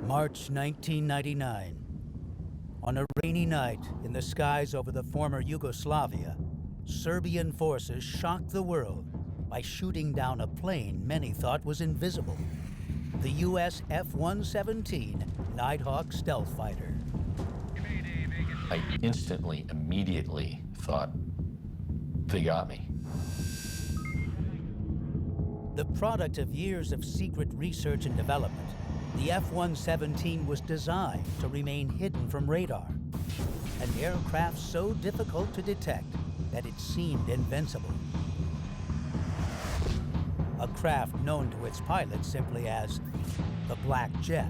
March 1999. On a rainy night in the skies over the former Yugoslavia, Serbian forces shocked the world by shooting down a plane many thought was invisible, the U.S. F-117 Nighthawk stealth fighter. I immediately thought, they got me. The product of years of secret research and development, the F-117 was designed to remain hidden from radar, an aircraft so difficult to detect that it seemed invincible. A craft known to its pilot simply as the Black Jet.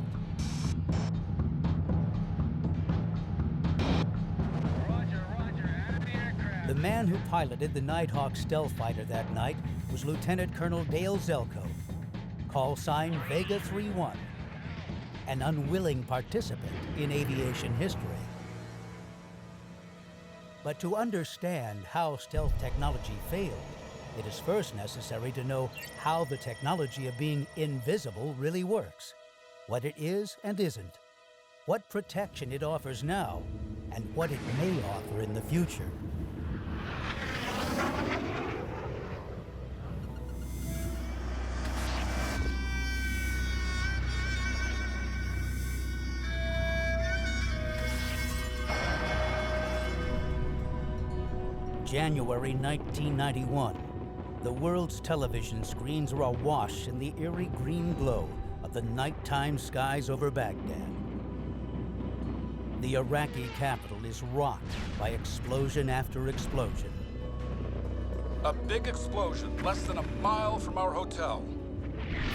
The man who piloted the Nighthawk stealth fighter that night was Lieutenant Colonel Dale Zelko, call sign Vega 3-1, an unwilling participant in aviation history. But to understand how stealth technology failed, it is first necessary to know how the technology of being invisible really works, what it is and isn't, what protection it offers now, and what it may offer in the future. January 1991. The world's television screens were awash in the eerie green glow of the nighttime skies over Baghdad. The Iraqi capital is rocked by explosion after explosion. A big explosion less than a mile from our hotel.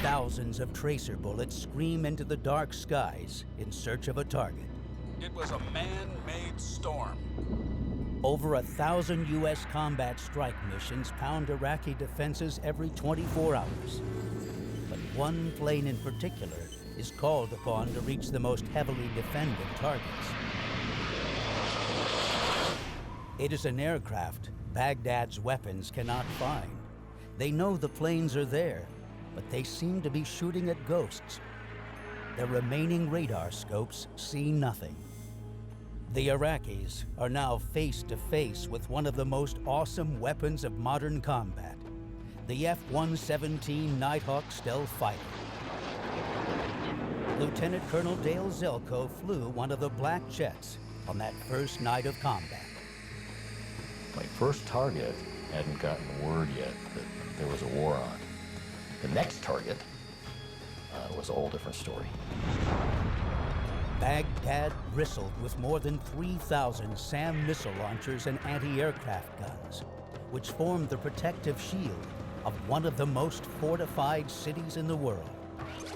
Thousands of tracer bullets scream into the dark skies in search of a target. It was a man-made storm. Over 1,000 U.S. combat strike missions pound Iraqi defenses every 24 hours. But one plane in particular is called upon to reach the most heavily defended targets. It is an aircraft Baghdad's weapons cannot find. They know the planes are there, but they seem to be shooting at ghosts. Their remaining radar scopes see nothing. The Iraqis are now face to face with one of the most awesome weapons of modern combat, the F-117 Nighthawk stealth fighter. Lieutenant Colonel Dale Zelko flew one of the Black Jets on that first night of combat. My first target hadn't gotten word yet that there was a war on. The next target was a whole different story. Baghdad bristled with more than 3,000 SAM missile launchers and anti-aircraft guns, which formed the protective shield of one of the most fortified cities in the world.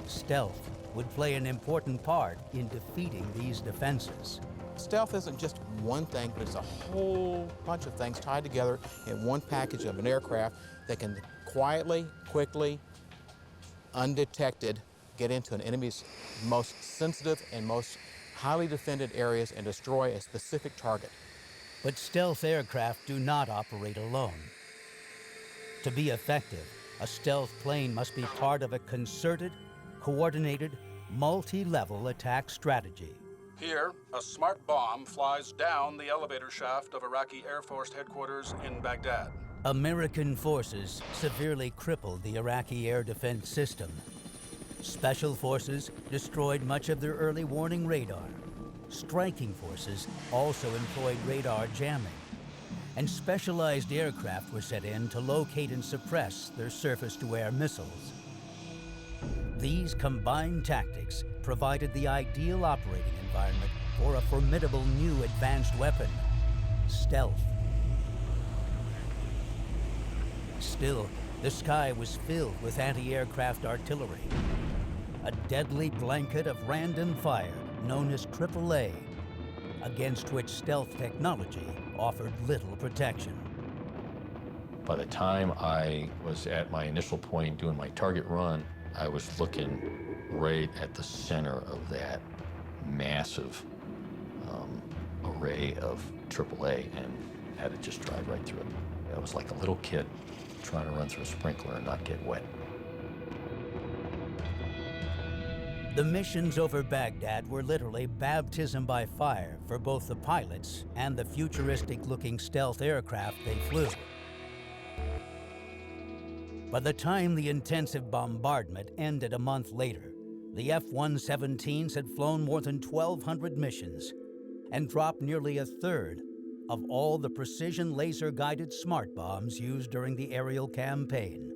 Stealth would play an important part in defeating these defenses. Stealth isn't just one thing, but it's a whole bunch of things tied together in one package of an aircraft that can quietly, quickly, undetected, get into an enemy's most sensitive and most highly defended areas and destroy a specific target. But stealth aircraft do not operate alone. To be effective, a stealth plane must be part of a concerted, coordinated, multi-level attack strategy. Here, a smart bomb flies down the elevator shaft of Iraqi Air Force headquarters in Baghdad. American forces severely crippled the Iraqi air defense system. Special forces destroyed much of their early warning radar. Striking forces also employed radar jamming. And specialized aircraft were set in to locate and suppress their surface-to-air missiles. These combined tactics provided the ideal operating environment for a formidable new advanced weapon, stealth. Still, the sky was filled with anti-aircraft artillery, a deadly blanket of random fire known as AAA, against which stealth technology offered little protection. By the time I was at my initial point doing my target run, I was looking right at the center of that massive array of AAA and had to just drive right through it. It was like a little kid trying to run through a sprinkler and not get wet. The missions over Baghdad were literally baptism by fire for both the pilots and the futuristic-looking stealth aircraft they flew. By the time the intensive bombardment ended a month later, the F-117s had flown more than 1,200 missions and dropped nearly a third of all the precision laser-guided smart bombs used during the aerial campaign.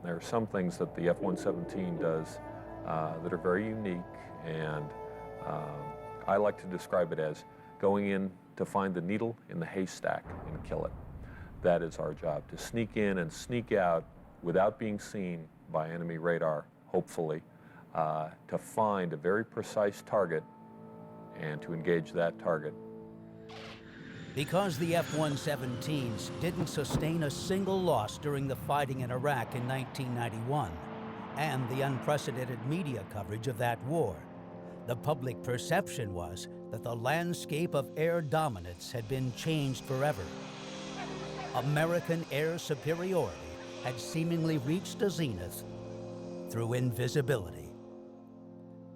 There are some things that the F-117 does that are very unique, and I like to describe it as going in to find the needle in the haystack and kill it. That is our job, to sneak in and sneak out without being seen by enemy radar, hopefully, to find a very precise target and to engage that target. Because the F-117s didn't sustain a single loss during the fighting in Iraq in 1991, and the unprecedented media coverage of that war, the public perception was that the landscape of air dominance had been changed forever. American air superiority had seemingly reached a zenith through invisibility.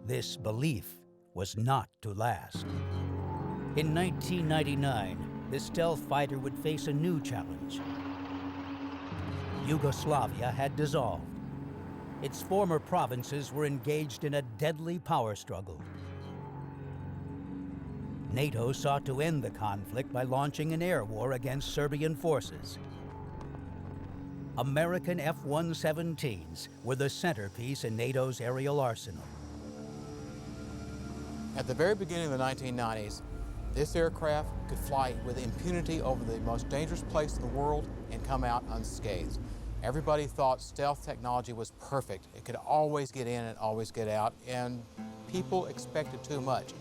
This belief was not to last. In 1999, the stealth fighter would face a new challenge. Yugoslavia had dissolved. Its former provinces were engaged in a deadly power struggle. NATO sought to end the conflict by launching an air war against Serbian forces. American F-117s were the centerpiece in NATO's aerial arsenal. At the very beginning of the 1990s, this aircraft could fly with impunity over the most dangerous place in the world and come out unscathed. Everybody thought stealth technology was perfect. It could always get in and always get out, and people expected too much.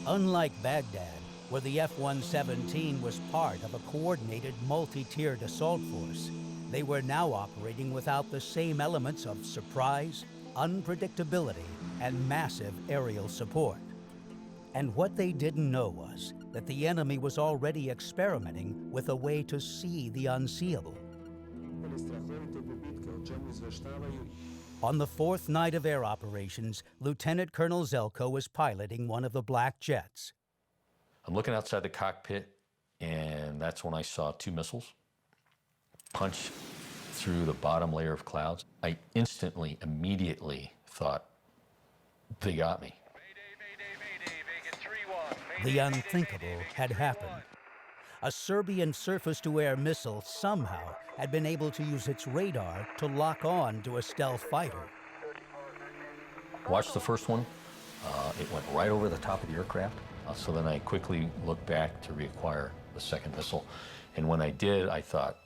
Unlike Baghdad, where the F-117 was part of a coordinated multi-tiered assault force, they were now operating without the same elements of surprise, unpredictability, and massive aerial support. And what they didn't know was that the enemy was already experimenting with a way to see the unseeable. On the fourth night of air operations, Lieutenant Colonel Zelko was piloting one of the black jets. I'm looking outside the cockpit, and that's when I saw two missiles punch through the bottom layer of clouds. I instantly, immediately thought, they got me. The unthinkable had happened. A Serbian surface-to-air missile somehow had been able to use its radar to lock on to a stealth fighter. Watched the first one. It went right over the top of the aircraft. So then I quickly looked back to reacquire the second missile. And when I did, I thought,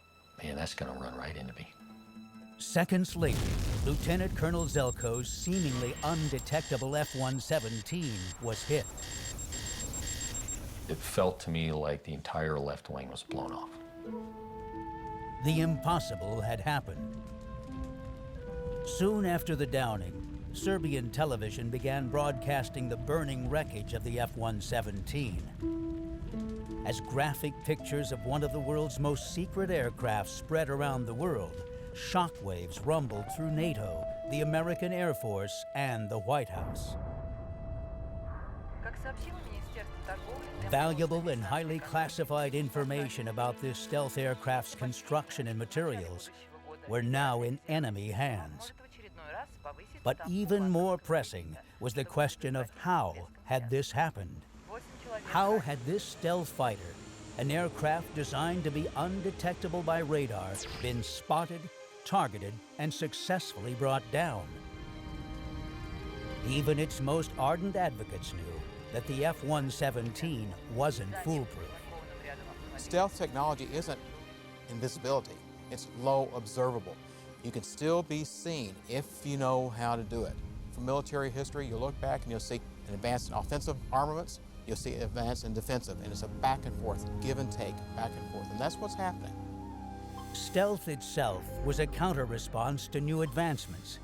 man, that's going to run right into me. Seconds later, Lieutenant Colonel Zelko's seemingly undetectable F-117 was hit. It felt to me like the entire left wing was blown off. The impossible had happened. Soon after the downing, Serbian television began broadcasting the burning wreckage of the F-117. As graphic pictures of one of the world's most secret aircraft spread around the world, shockwaves rumbled through NATO, the American Air Force, and the White House. Valuable and highly classified information about this stealth aircraft's construction and materials were now in enemy hands. But even more pressing was the question of how had this happened? How had this stealth fighter, an aircraft designed to be undetectable by radar, been spotted, targeted, and successfully brought down? Even its most ardent advocates knew that the F-117 wasn't foolproof. Stealth technology isn't invisibility, it's low observable. You can still be seen if you know how to do it. From military history, you'll look back and you'll see an advance in offensive armaments, you'll see an advance in defensive, and it's a back and forth, give and take, back and forth, and that's what's happening. Stealth itself was a counter-response to new advancements.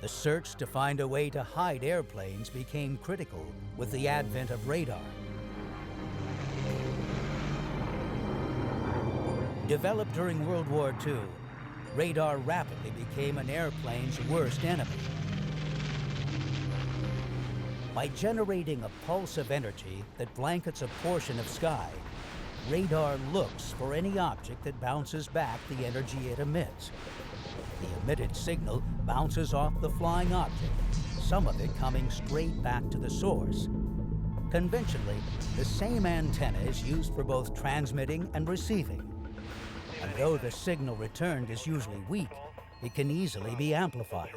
The search to find a way to hide airplanes became critical with the advent of radar. Developed during World War II, radar rapidly became an airplane's worst enemy. By generating a pulse of energy that blankets a portion of sky, radar looks for any object that bounces back the energy it emits. The emitted signal bounces off the flying object, some of it coming straight back to the source. Conventionally, the same antenna is used for both transmitting and receiving. And though the signal returned is usually weak, it can easily be amplified.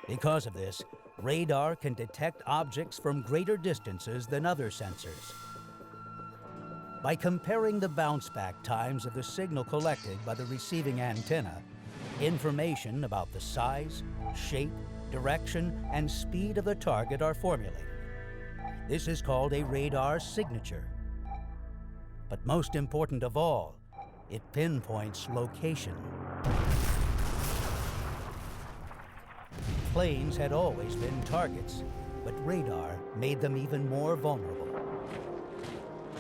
Because of this, radar can detect objects from greater distances than other sensors. By comparing the bounce-back times of the signal collected by the receiving antenna, information about the size, shape, direction, and speed of the target are formulated. This is called a radar signature. But most important of all, it pinpoints location. Planes had always been targets, but radar made them even more vulnerable.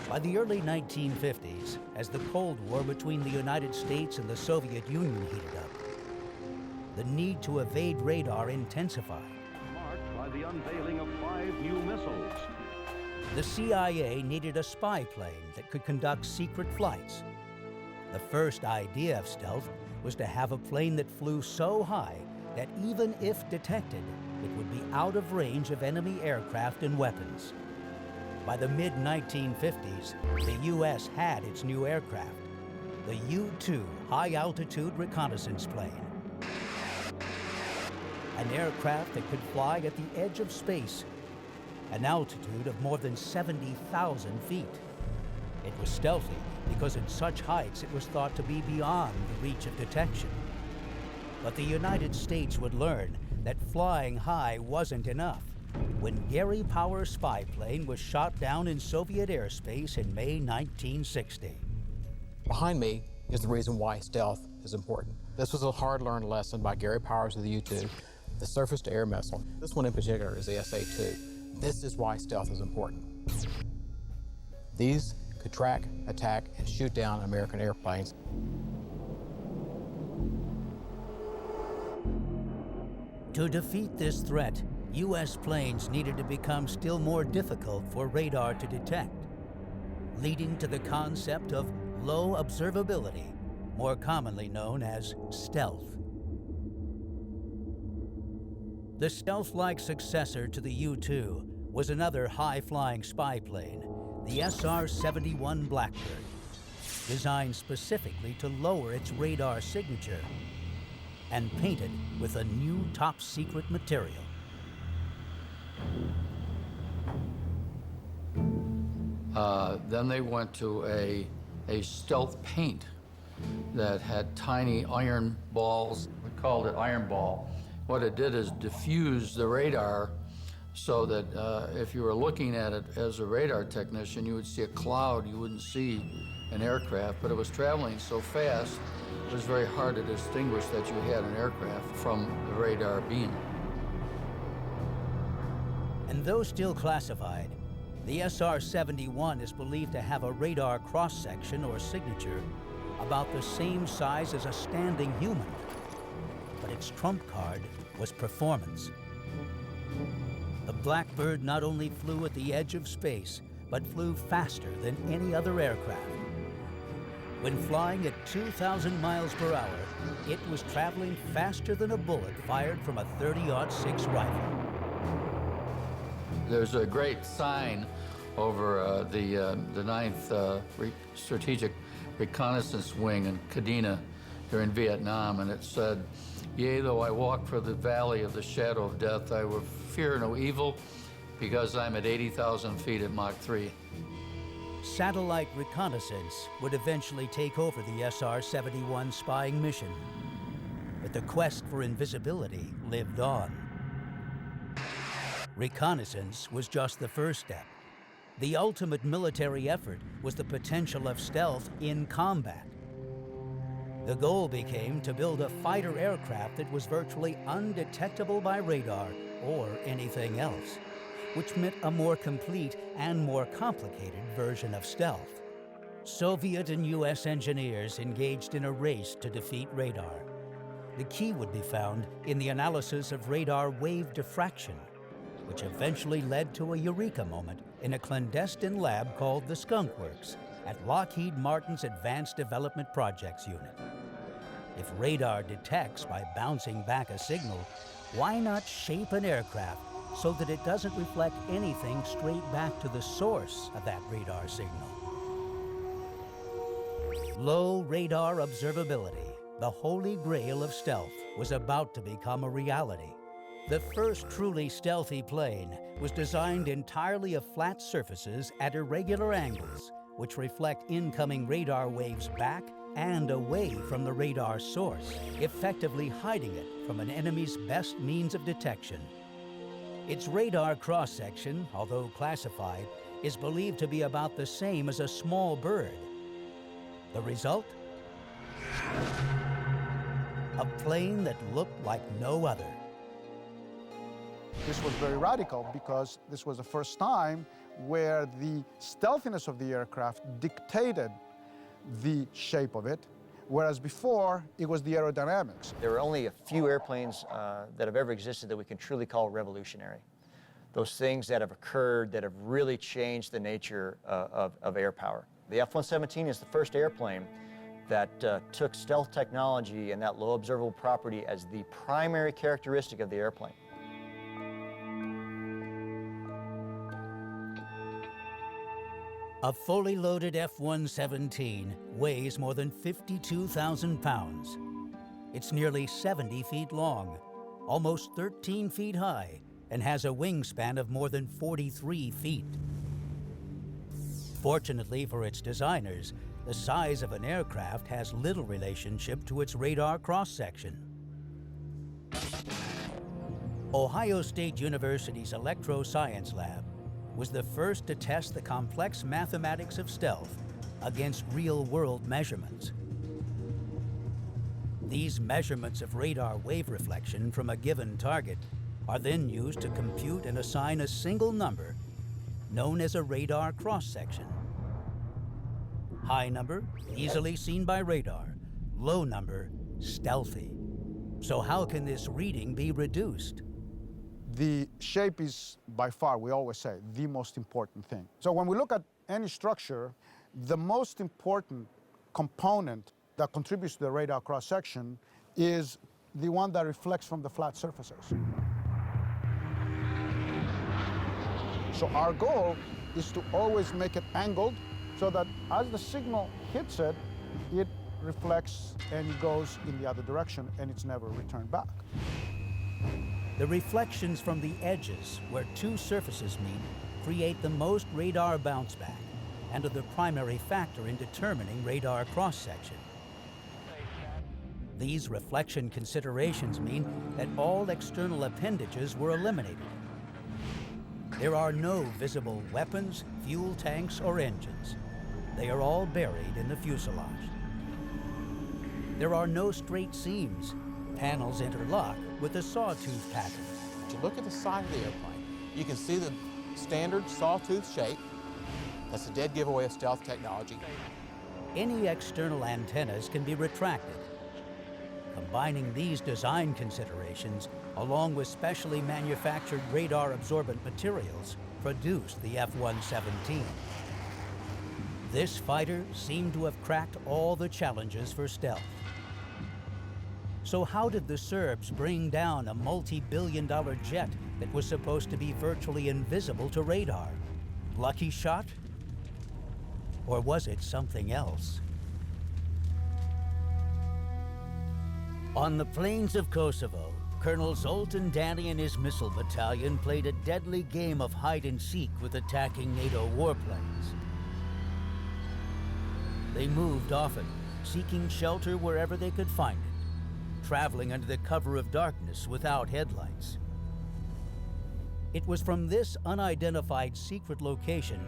By the early 1950s, as the Cold War between the United States and the Soviet Union heated up, the need to evade radar intensified. Marked by the unveiling of 5 new missiles. The CIA needed a spy plane that could conduct secret flights. The first idea of stealth was to have a plane that flew so high that even if detected, it would be out of range of enemy aircraft and weapons. By the mid-1950s, the U.S. had its new aircraft, the U-2 high-altitude reconnaissance plane. An aircraft that could fly at the edge of space, an altitude of more than 70,000 feet. It was stealthy because at such heights it was thought to be beyond the reach of detection. But the United States would learn that flying high wasn't enough when Gary Power's spy plane was shot down in Soviet airspace in May 1960. Behind me is the reason why stealth is important. This was a hard-learned lesson by Gary Powers of the U-2, the surface-to-air missile. This one in particular is the SA-2. This is why stealth is important. These could track, attack, and shoot down American airplanes. To defeat this threat, U.S. planes needed to become still more difficult for radar to detect, leading to the concept of low observability, more commonly known as stealth. The stealth-like successor to the U-2 was another high-flying spy plane, the SR-71 Blackbird, designed specifically to lower its radar signature and painted with a new top-secret material. Then they went to a stealth paint that had tiny iron balls. We called it iron ball. What it did is diffuse the radar so that if you were looking at it as a radar technician, you would see a cloud, you wouldn't see an aircraft, but it was traveling so fast, it was very hard to distinguish that you had an aircraft from the radar beam. And though still classified, the SR-71 is believed to have a radar cross-section or signature about the same size as a standing human. But its trump card was performance. The Blackbird not only flew at the edge of space, but flew faster than any other aircraft. When flying at 2,000 miles per hour, it was traveling faster than a bullet fired from a .30-06 rifle. There's a great sign over the 9th Strategic Reconnaissance Wing in Kadena during Vietnam, and it said, "Yea, though I walk through the valley of the shadow of death, I will fear no evil, because I'm at 80,000 feet at Mach 3. Satellite reconnaissance would eventually take over the SR-71 spying mission, but the quest for invisibility lived on. Reconnaissance was just the first step. The ultimate military effort was the potential of stealth in combat. The goal became to build a fighter aircraft that was virtually undetectable by radar or anything else, which meant a more complete and more complicated version of stealth. Soviet and U.S. engineers engaged in a race to defeat radar. The key would be found in the analysis of radar wave diffraction, which eventually led to a eureka moment in a clandestine lab called the Skunk Works at Lockheed Martin's Advanced Development Projects Unit. If radar detects by bouncing back a signal, why not shape an aircraft so that it doesn't reflect anything straight back to the source of that radar signal? Low radar observability, the holy grail of stealth, was about to become a reality. The first truly stealthy plane was designed entirely of flat surfaces at irregular angles, which reflect incoming radar waves back and away from the radar source, effectively hiding it from an enemy's best means of detection. Its radar cross-section, although classified, is believed to be about the same as a small bird. The result? A plane that looked like no other. This was very radical because this was the first time where the stealthiness of the aircraft dictated the shape of it, whereas before it was the aerodynamics. There are only a few airplanes that have ever existed that we can truly call revolutionary. Those things that have occurred that have really changed the nature of air power. The F-117 is the first airplane that took stealth technology and that low observable property as the primary characteristic of the airplane. A fully loaded F-117 weighs more than 52,000 pounds. It's nearly 70 feet long, almost 13 feet high, and has a wingspan of more than 43 feet. Fortunately for its designers, the size of an aircraft has little relationship to its radar cross-section. Ohio State University's Electro Science Lab was the first to test the complex mathematics of stealth against real-world measurements. These measurements of radar wave reflection from a given target are then used to compute and assign a single number known as a radar cross-section. High number, easily seen by radar. Low number, stealthy. So how can this reading be reduced? The shape is, by far, we always say, the most important thing. So when we look at any structure, the most important component that contributes to the radar cross-section is the one that reflects from the flat surfaces. So our goal is to always make it angled so that as the signal hits it, it reflects and goes in the other direction and it's never returned back. The reflections from the edges where two surfaces meet create the most radar bounce back and are the primary factor in determining radar cross-section. These reflection considerations mean that all external appendages were eliminated. There are no visible weapons, fuel tanks, or engines. They are all buried in the fuselage. There are no straight seams. Panels interlock with a sawtooth pattern. If you look at the side of the airplane, you can see the standard sawtooth shape. That's a dead giveaway of stealth technology. Any external antennas can be retracted. Combining these design considerations, along with specially manufactured radar-absorbent materials, produced the F-117. This fighter seemed to have cracked all the challenges for stealth. So how did the Serbs bring down a multi-billion-dollar jet that was supposed to be virtually invisible to radar? Lucky shot? Or was it something else? On the plains of Kosovo, Colonel Zoltan Danny and his missile battalion played a deadly game of hide-and-seek with attacking NATO warplanes. They moved often, seeking shelter wherever they could find it, traveling under the cover of darkness without headlights. It was from this unidentified secret location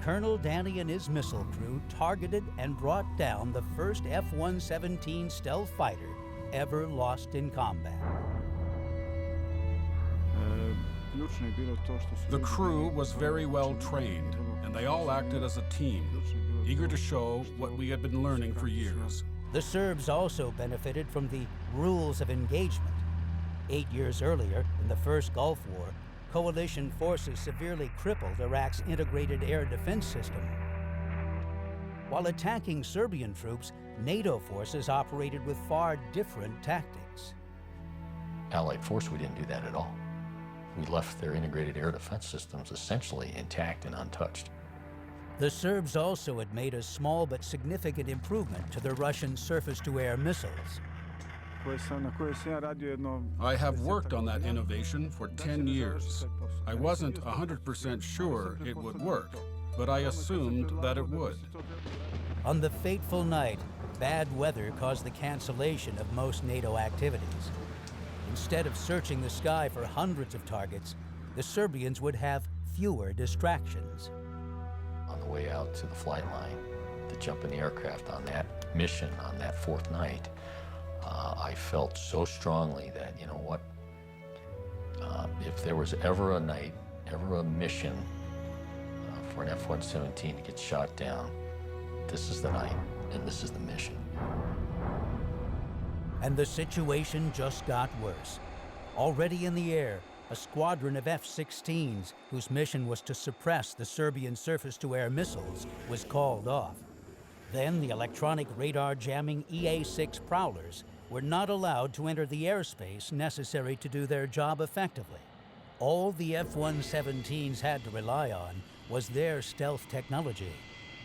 Colonel Danny and his missile crew targeted and brought down the first F-117 stealth fighter ever lost in combat. The crew was very well trained, and they all acted as a team. eager to show what we had been learning for years. The Serbs also benefited from the rules of engagement. 8 years earlier, in the first Gulf War, coalition forces severely crippled Iraq's integrated air defense system. While attacking Serbian troops, NATO forces operated with far different tactics. Allied force, we didn't do that at all. We left their integrated air defense systems essentially intact and untouched. The Serbs also had made a small but significant improvement to the Russian surface-to-air missiles. I have worked on that innovation for 10 years. I wasn't 100% sure it would work, but I assumed that it would. On the fateful night, bad weather caused the cancellation of most NATO activities. Instead of searching the sky for hundreds of targets, the Serbians would have fewer distractions. On the way out to the flight line to jump in the aircraft on that mission on that fourth night, I felt so strongly that, you know what, if there was ever a night, ever a mission for an F-117 to get shot down, this is the night and this is the mission. And the situation just got worse. Already in the air, a squadron of F-16s, whose mission was to suppress the Serbian surface-to-air missiles, was called off. Then the electronic radar jamming EA-6 Prowlers were not allowed to enter the airspace necessary to do their job effectively. All the F-117s had to rely on was their stealth technology.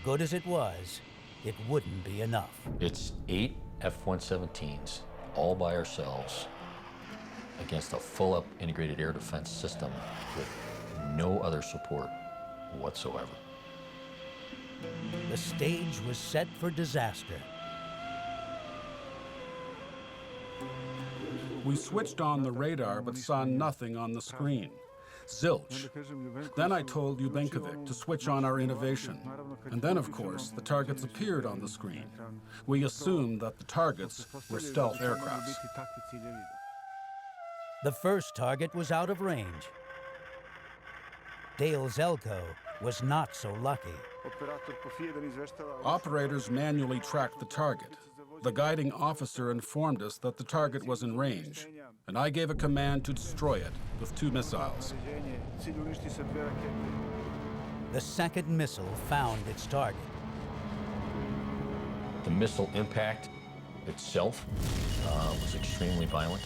Good as it was, it wouldn't be enough. It's 8 F-117s all by ourselves against a full-up integrated air defense system with no other support whatsoever. The stage was set for disaster. We switched on the radar but saw nothing on the screen. Zilch. Then I told Ubenkovic to switch on our innovation. And then, of course, the targets appeared on the screen. We assumed that the targets were stealth aircrafts. The first target was out of range. Dale Zelko was not so lucky. Operators manually tracked the target. The guiding officer informed us that the target was in range, and I gave a command to destroy it with 2 missiles. The second missile found its target. The missile impact itself was extremely violent,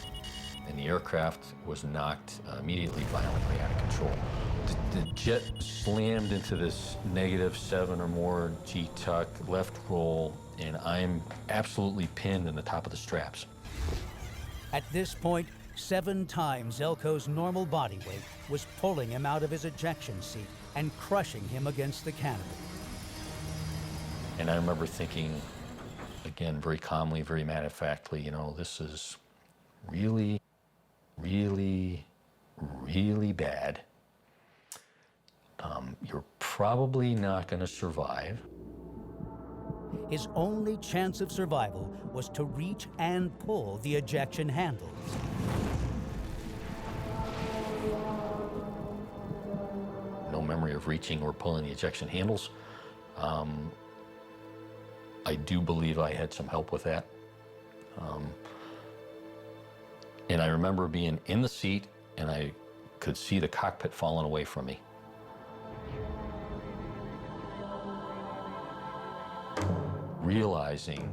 and the aircraft was knocked immediately violently out of control. The jet slammed into this -7 or more G-tuck left roll, and I'm absolutely pinned in the top of the straps. At this point, 7 times Zelko's normal body weight was pulling him out of his ejection seat and crushing him against the canopy. And I remember thinking, again, very calmly, very matter-of-factly, you know, this is really, really, really bad. You're probably not going to survive. His only chance of survival was to reach and pull the ejection handles. No memory of reaching or pulling the ejection handles. I do believe I had some help with that. And I remember being in the seat and I could see the cockpit falling away from me. Realizing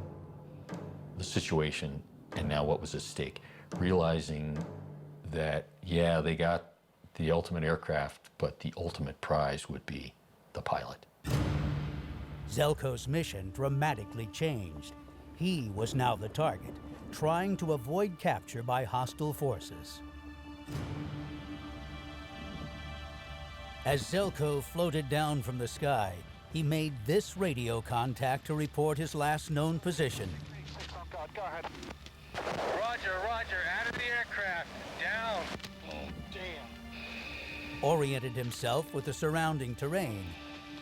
the situation and now what was at stake. Realizing that, yeah, they got the ultimate aircraft, but the ultimate prize would be the pilot. Zelko's mission dramatically changed. He was now the target, trying to avoid capture by hostile forces. As Zelko floated down from the sky, he made this radio contact to report his last known position. Go ahead. Roger, out of the aircraft. Down. Oh, damn. Oriented himself with the surrounding terrain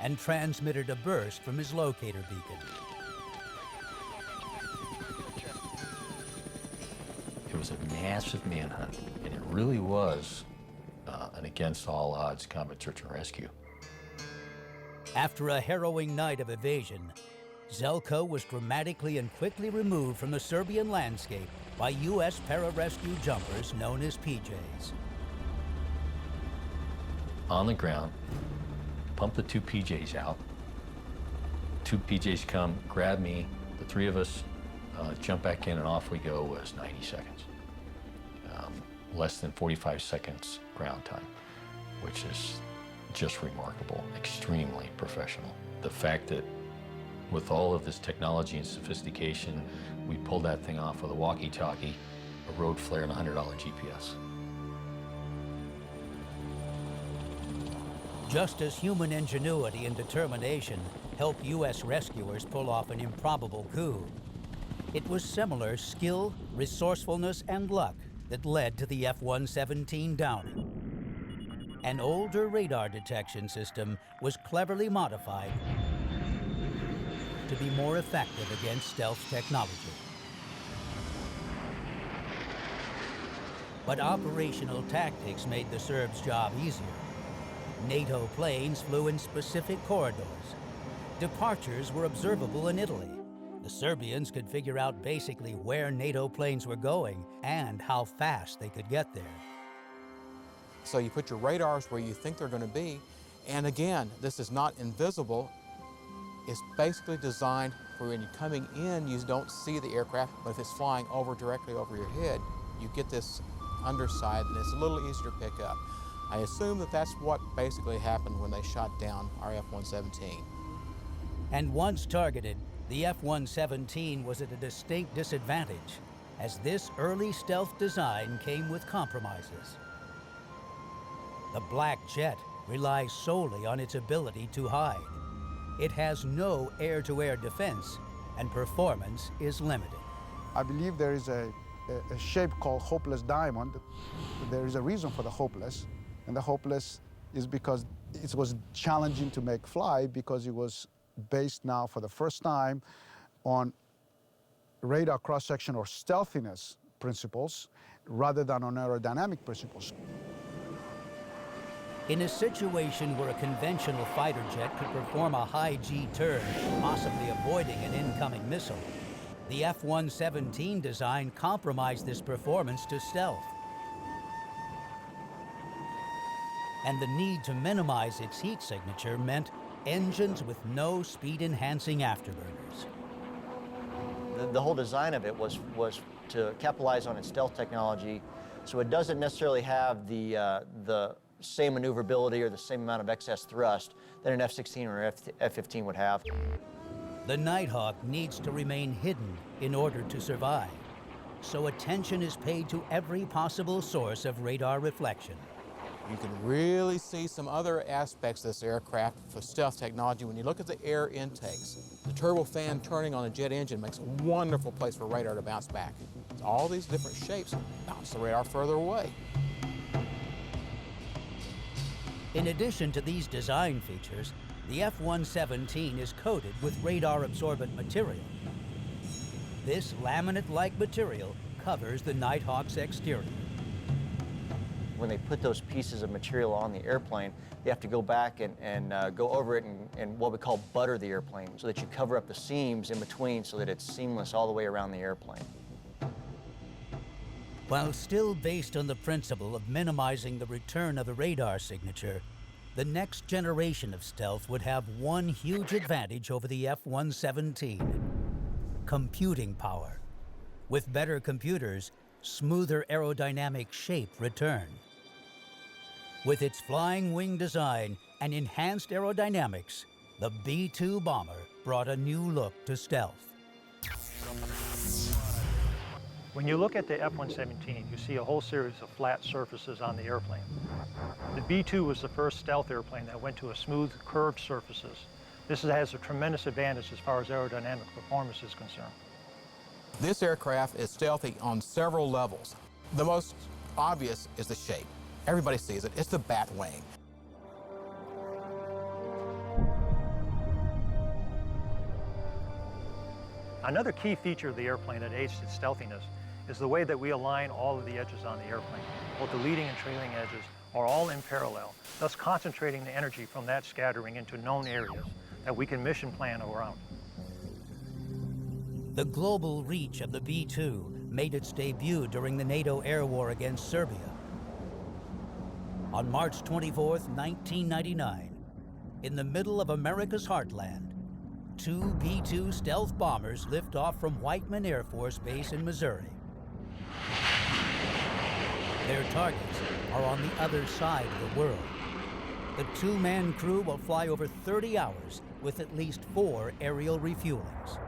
and transmitted a burst from his locator beacon. It was a massive manhunt, and it really was an against all odds combat search and rescue. After a harrowing night of evasion, Zelko was dramatically and quickly removed from the Serbian landscape by U.S. pararescue jumpers known as PJs. On the ground, pump the two PJs out. Two PJs come, grab me, the three of us jump back in, and off we go. Was 90 seconds. Less than 45 seconds ground time, which is just remarkable, extremely professional. The fact that with all of this technology and sophistication, we pulled that thing off with a walkie-talkie, a road flare, and a $100 GPS. Just as human ingenuity and determination helped U.S. rescuers pull off an improbable coup, it was similar skill, resourcefulness, and luck that led to the F-117 downing. An older radar detection system was cleverly modified to be more effective against stealth technology. But operational tactics made the Serbs' job easier. NATO planes flew in specific corridors. Departures were observable in Italy. The Serbians could figure out basically where NATO planes were going and how fast they could get there. So you put your radars where you think they're going to be, and again, this is not invisible. It's basically designed for when you're coming in, you don't see the aircraft, but if it's flying directly over your head, you get this underside, and it's a little easier to pick up. I assume that that's what basically happened when they shot down our F-117. And once targeted, the F-117 was at a distinct disadvantage, as this early stealth design came with compromises. The black jet relies solely on its ability to hide. It has no air-to-air defense, and performance is limited. I believe there is a shape called hopeless diamond. There is a reason for the hopeless, and the hopeless is because it was challenging to make fly because it was based now for the first time on radar cross-section or stealthiness principles rather than on aerodynamic principles. In a situation where a conventional fighter jet could perform a high G turn, possibly avoiding an incoming missile, the F-117 design compromised this performance to stealth. And the need to minimize its heat signature meant engines with no speed-enhancing afterburners. The whole design of it was to capitalize on its stealth technology, so it doesn't necessarily have the same maneuverability or the same amount of excess thrust that an F-16 or F-15 would have. The Nighthawk needs to remain hidden in order to survive, so attention is paid to every possible source of radar reflection. You can really see some other aspects of this aircraft for stealth technology when you look at the air intakes. The turbofan turning on a jet engine makes a wonderful place for radar to bounce back. All these different shapes bounce the radar further away. In addition to these design features, the F-117 is coated with radar-absorbent material. This laminate-like material covers the Nighthawk's exterior. When they put those pieces of material on the airplane, they have to go back and go over it and what we call butter the airplane, so that you cover up the seams in between so that it's seamless all the way around the airplane. While still based on the principle of minimizing the return of a radar signature, the next generation of stealth would have one huge advantage over the F-117: computing power. With better computers, smoother aerodynamic shape returned. With its flying wing design and enhanced aerodynamics, the B-2 bomber brought a new look to stealth. When you look at the F-117, you see a whole series of flat surfaces on the airplane. The B-2 was the first stealth airplane that went to a smooth, curved surfaces. This has a tremendous advantage as far as aerodynamic performance is concerned. This aircraft is stealthy on several levels. The most obvious is the shape. Everybody sees it. It's the bat wing. Another key feature of the airplane that aids its stealthiness is the way that we align all of the edges on the airplane. both the leading and trailing edges, are all in parallel, thus concentrating the energy from that scattering into known areas that we can mission plan around. The global reach of the B-2 made its debut during the NATO air war against Serbia. On March 24, 1999, in the middle of America's heartland, 2 B-2 stealth bombers lift off from Whiteman Air Force Base in Missouri. Their targets are on the other side of the world. The 2-man crew will fly over 30 hours with at least 4 aerial refuelings.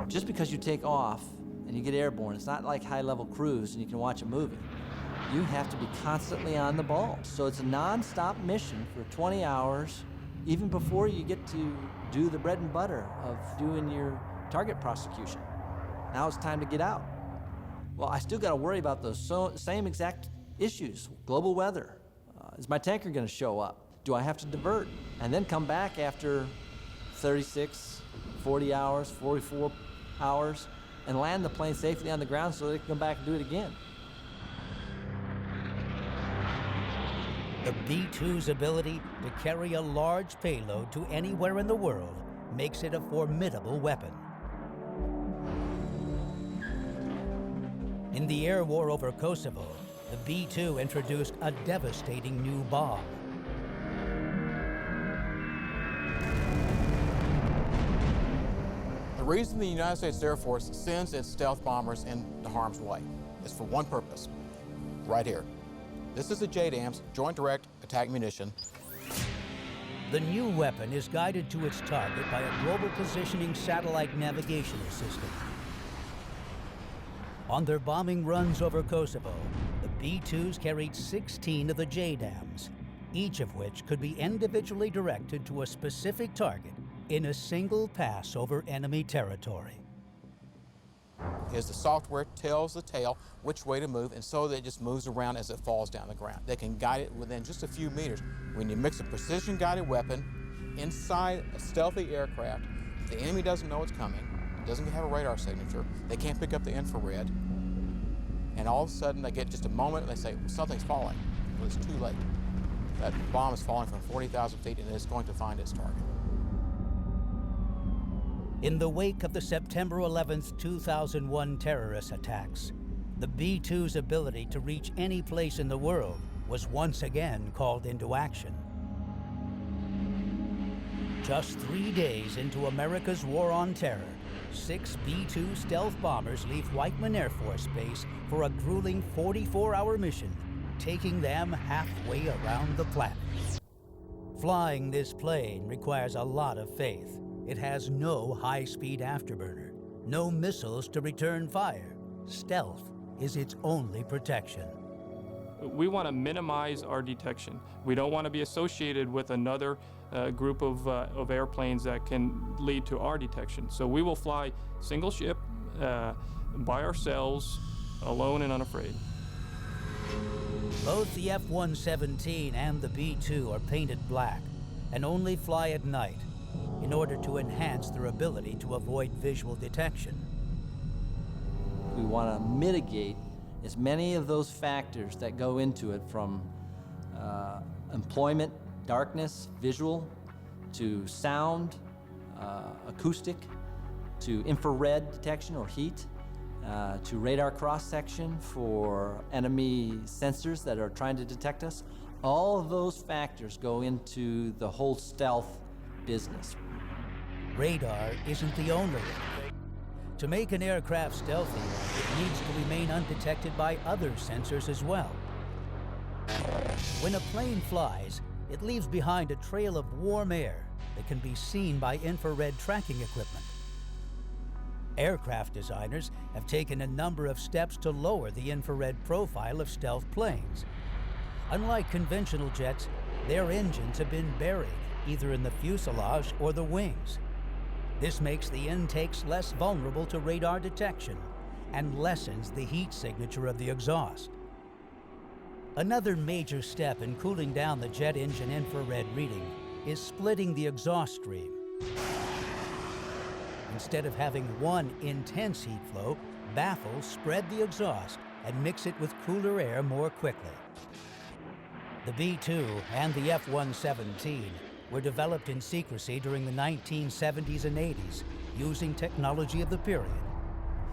Just because you take off and you get airborne, it's not like high-level cruise and you can watch a movie. You have to be constantly on the ball. So it's a non-stop mission for 20 hours, even before you get to do the bread and butter of doing your target prosecution. Now it's time to get out. Well, I still got to worry about those same exact issues. Global weather. Is my tanker going to show up? Do I have to divert? And then come back after 36, 40 hours, 44 hours, and land the plane safely on the ground so they can come back and do it again. The B-2's ability to carry a large payload to anywhere in the world makes it a formidable weapon. In the air war over Kosovo, the B-2 introduced a devastating new bomb. The reason the United States Air Force sends its stealth bombers into harm's way is for one purpose, right here. This is a JDAMS, Joint Direct Attack Munition. The new weapon is guided to its target by a global positioning satellite navigation system. On their bombing runs over Kosovo, the B-2s carried 16 of the JDAMs, each of which could be individually directed to a specific target in a single pass over enemy territory. Is the software tells the tail which way to move, and so that it just moves around as it falls down the ground. They can guide it within just a few meters. When you mix a precision-guided weapon inside a stealthy aircraft, the enemy doesn't know it's coming, doesn't have a radar signature, they can't pick up the infrared, and all of a sudden they get just a moment and they say, well, something's falling. Well, it's too late. That bomb is falling from 40,000 feet and it's going to find its target. In the wake of the September 11, 2001 terrorist attacks, the B-2's ability to reach any place in the world was once again called into action. Just 3 days into America's war on terror, 6 B-2 stealth bombers leave Whiteman Air Force Base for a grueling 44-hour mission, taking them halfway around the planet. Flying this plane requires a lot of faith. It has no high-speed afterburner, no missiles to return fire. Stealth is its only protection. We want to minimize our detection. We don't want to be associated with another group of airplanes that can lead to our detection. So we will fly single ship, by ourselves, alone and unafraid. Both the F-117 and the B-2 are painted black and only fly at night in order to enhance their ability to avoid visual detection. We want to mitigate as many of those factors that go into it, from employment, darkness, visual, to sound, acoustic, to infrared detection or heat, to radar cross-section for enemy sensors that are trying to detect us. All of those factors go into the whole stealth business. Radar isn't the only one. To make an aircraft stealthy, it needs to remain undetected by other sensors as well. When a plane flies, it leaves behind a trail of warm air that can be seen by infrared tracking equipment. Aircraft designers have taken a number of steps to lower the infrared profile of stealth planes. Unlike conventional jets, their engines have been buried either in the fuselage or the wings. This makes the intakes less vulnerable to radar detection and lessens the heat signature of the exhaust. Another major step in cooling down the jet engine infrared reading is splitting the exhaust stream. Instead of having one intense heat flow, baffles spread the exhaust and mix it with cooler air more quickly. The B-2 and the F-117 were developed in secrecy during the 1970s and 80s using technology of the period.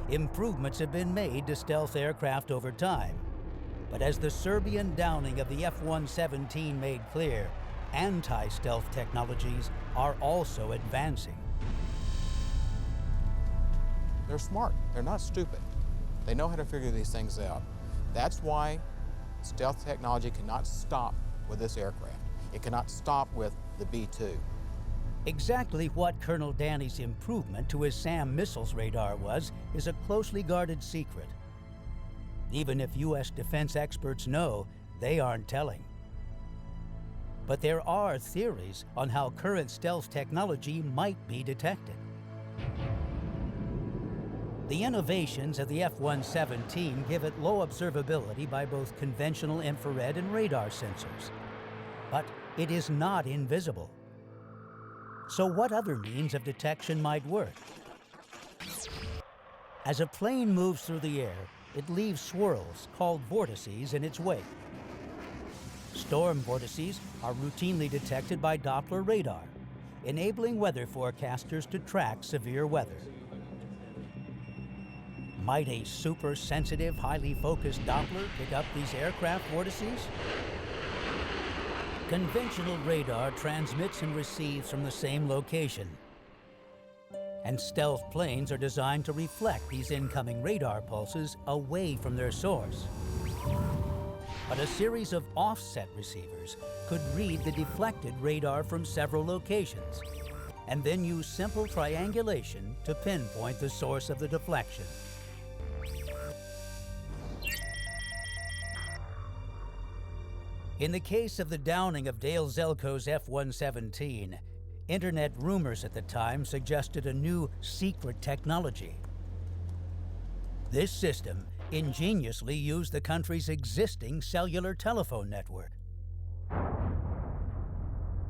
Improvements have been made to stealth aircraft over time, but as the Serbian downing of the F-117 made clear, anti-stealth technologies are also advancing. They're smart. They're not stupid. They know how to figure these things out. That's why stealth technology cannot stop with this aircraft. It cannot stop with the B-2. Exactly what Colonel Danny's improvement to his SAM missiles radar was is a closely guarded secret. Even if U.S. defense experts know, they aren't telling. But there are theories on how current stealth technology might be detected. The innovations of the F-117 give it low observability by both conventional infrared and radar sensors. But it is not invisible. So what other means of detection might work? As a plane moves through the air, it leaves swirls called vortices in its wake. Storm vortices are routinely detected by Doppler radar, enabling weather forecasters to track severe weather. Might a super-sensitive, highly focused Doppler pick up these aircraft vortices? Conventional radar transmits and receives from the same location, and stealth planes are designed to reflect these incoming radar pulses away from their source. But a series of offset receivers could read the deflected radar from several locations, and then use simple triangulation to pinpoint the source of the deflection. In the case of the downing of Dale Zelko's F-117, internet rumors at the time suggested a new secret technology. This system ingeniously used the country's existing cellular telephone network.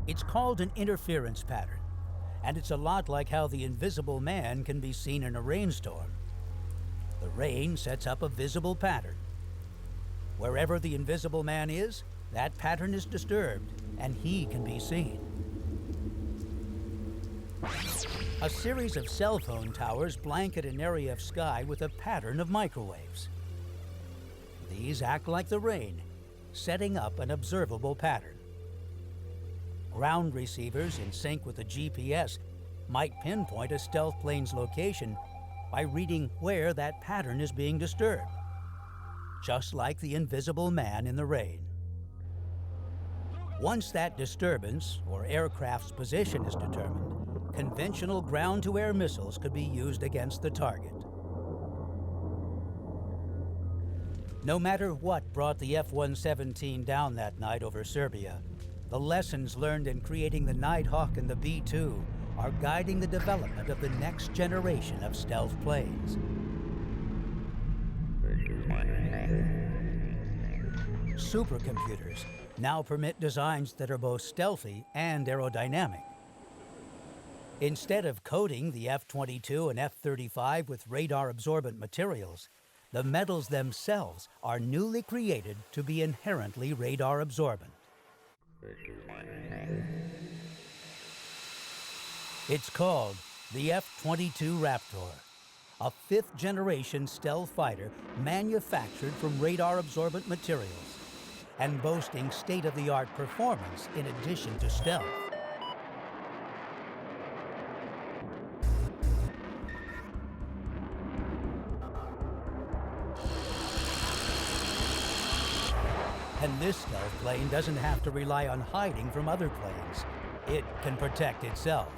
It's called an interference pattern, and it's a lot like how the invisible man can be seen in a rainstorm. The rain sets up a visible pattern. Wherever the invisible man is, that pattern is disturbed, and he can be seen. A series of cell phone towers blanket an area of sky with a pattern of microwaves. These act like the rain, setting up an observable pattern. Ground receivers in sync with the GPS might pinpoint a stealth plane's location by reading where that pattern is being disturbed, just like the invisible man in the rain. Once that disturbance or aircraft's position is determined, conventional ground-to-air missiles could be used against the target. No matter what brought the F-117 down that night over Serbia, the lessons learned in creating the Nighthawk and the B-2 are guiding the development of the next generation of stealth planes. Supercomputers now permit designs that are both stealthy and aerodynamic. Instead of coating the F-22 and F-35 with radar-absorbent materials, the metals themselves are newly created to be inherently radar-absorbent. It's called the F-22 Raptor, a fifth-generation stealth fighter manufactured from radar-absorbent materials and boasting state-of-the-art performance in addition to stealth. And this stealth plane doesn't have to rely on hiding from other planes. It can protect itself.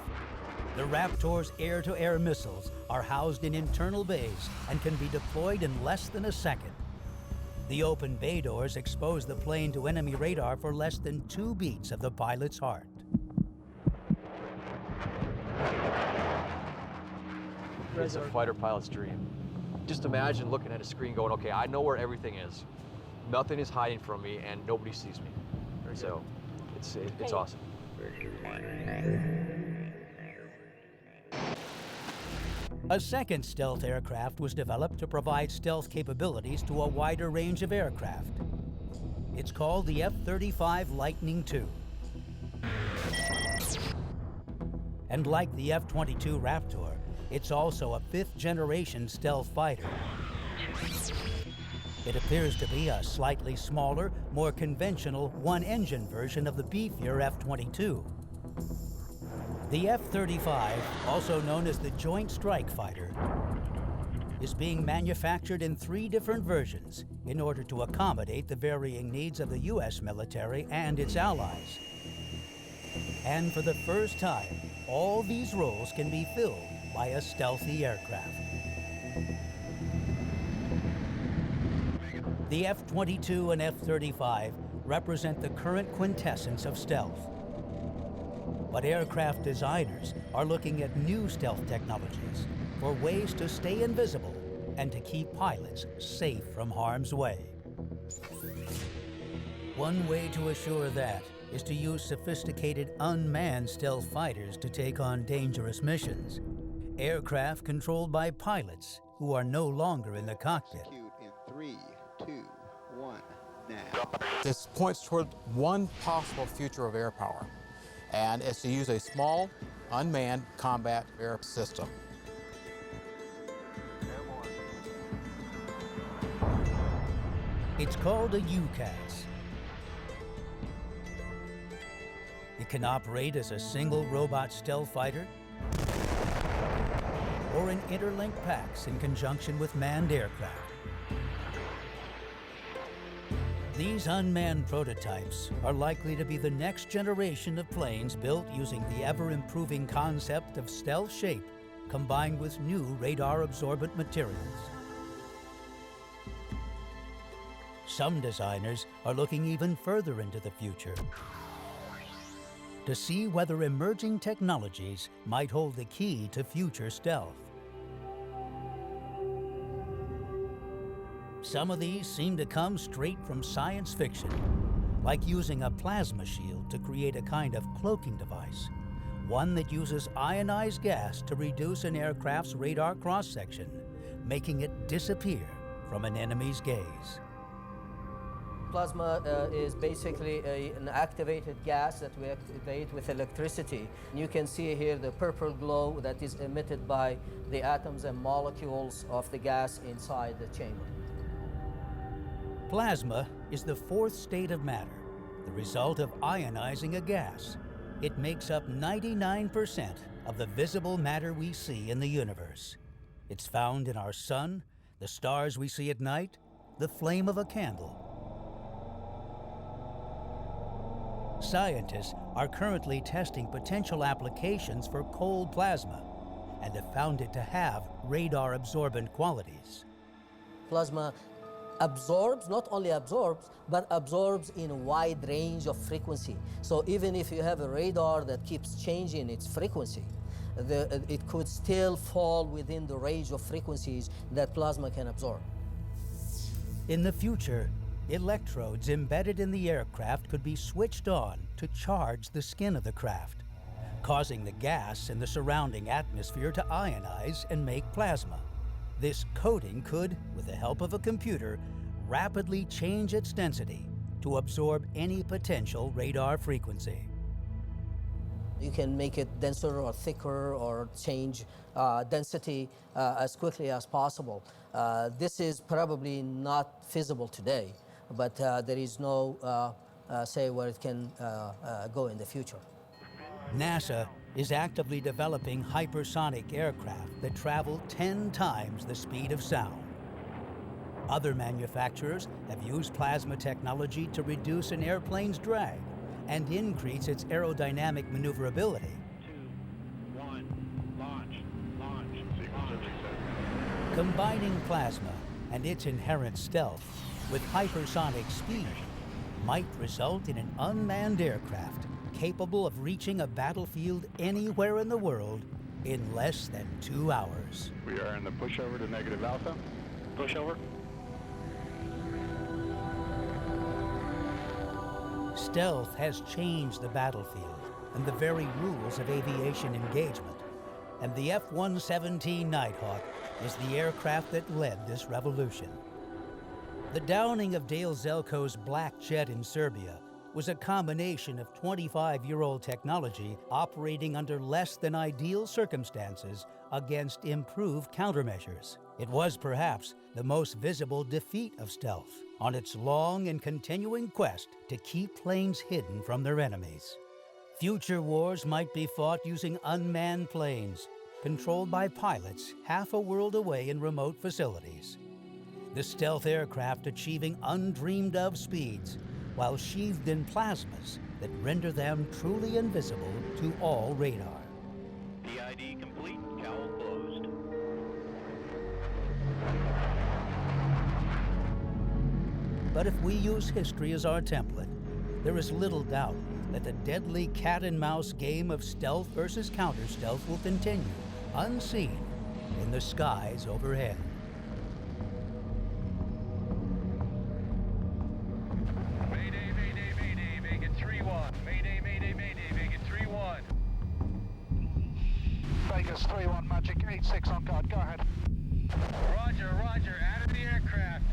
The Raptor's air-to-air missiles are housed in internal bays and can be deployed in less than a second. The open bay doors expose the plane to enemy radar for less than 2 beats of the pilot's heart. It's a fighter pilot's dream. Just imagine looking at a screen going, okay, I know where everything is. Nothing is hiding from me and nobody sees me. So it's awesome. A second stealth aircraft was developed to provide stealth capabilities to a wider range of aircraft. It's called the F-35 Lightning II. And like the F-22 Raptor, it's also a fifth-generation stealth fighter. It appears to be a slightly smaller, more conventional one-engine version of the beefier F-22. The F-35, also known as the Joint Strike Fighter, is being manufactured in 3 different versions in order to accommodate the varying needs of the U.S. military and its allies. And for the first time, all these roles can be filled by a stealthy aircraft. The F-22 and F-35 represent the current quintessence of stealth. But aircraft designers are looking at new stealth technologies for ways to stay invisible and to keep pilots safe from harm's way. One way to assure that is to use sophisticated unmanned stealth fighters to take on dangerous missions. Aircraft controlled by pilots who are no longer in the cockpit. In 3, 2, 1, now. This points toward one possible future of air power, and it's to use a small, unmanned combat air system. It's called a UCAS. It can operate as a single robot stealth fighter or in interlinked packs in conjunction with manned aircraft. These unmanned prototypes are likely to be the next generation of planes built using the ever-improving concept of stealth shape combined with new radar-absorbent materials. Some designers are looking even further into the future to see whether emerging technologies might hold the key to future stealth. Some of these seem to come straight from science fiction, like using a plasma shield to create a kind of cloaking device, one that uses ionized gas to reduce an aircraft's radar cross-section, making it disappear from an enemy's gaze. Plasma is basically an activated gas that we activate with electricity. You can see here the purple glow that is emitted by the atoms and molecules of the gas inside the chamber. Plasma is the fourth state of matter, the result of ionizing a gas. It makes up 99% of the visible matter we see in the universe. It's found in our sun, the stars we see at night, the flame of a candle. Scientists are currently testing potential applications for cold plasma and have found it to have radar-absorbent qualities. Plasma absorbs, not only absorbs, but absorbs in a wide range of frequency. So even if you have a radar that keeps changing its frequency, it could still fall within the range of frequencies that plasma can absorb. In the future, electrodes embedded in the aircraft could be switched on to charge the skin of the craft, causing the gas in the surrounding atmosphere to ionize and make plasma. This coating could, with the help of a computer, rapidly change its density to absorb any potential radar frequency. You can make it denser or thicker or change density as quickly as possible. This is probably not feasible today, but there is no say where it can go in the future. NASA is actively developing hypersonic aircraft that travel 10 times the speed of sound. Other manufacturers have used plasma technology to reduce an airplane's drag and increase its aerodynamic maneuverability. 2, 1, launch. Combining plasma and its inherent stealth with hypersonic speed might result in an unmanned aircraft capable of reaching a battlefield anywhere in the world in less than 2 hours. We are in the pushover to negative alpha. Pushover. Stealth has changed the battlefield and the very rules of aviation engagement. and the F-117 Nighthawk was the aircraft that led this revolution. The downing of Dale Zelko's Black Jet in Serbia was a combination of 25-year-old technology operating under less than ideal circumstances against improved countermeasures. It was perhaps the most visible defeat of stealth on its long and continuing quest to keep planes hidden from their enemies. Future wars might be fought using unmanned planes, controlled by pilots half a world away in remote facilities. The stealth aircraft achieving undreamed-of speeds while sheathed in plasmas that render them truly invisible to all radar. PID complete, cowl closed. But if we use history as our template, there is little doubt that the deadly cat-and-mouse game of stealth versus counter-stealth will continue, unseen, in the skies overhead. Mayday, mayday, mayday, Vegas 3-1. Mayday, mayday, mayday, Vegas 3-1. Vegas 3-1, Magic 8-6 on guard, go ahead. Roger, roger, out of the aircraft.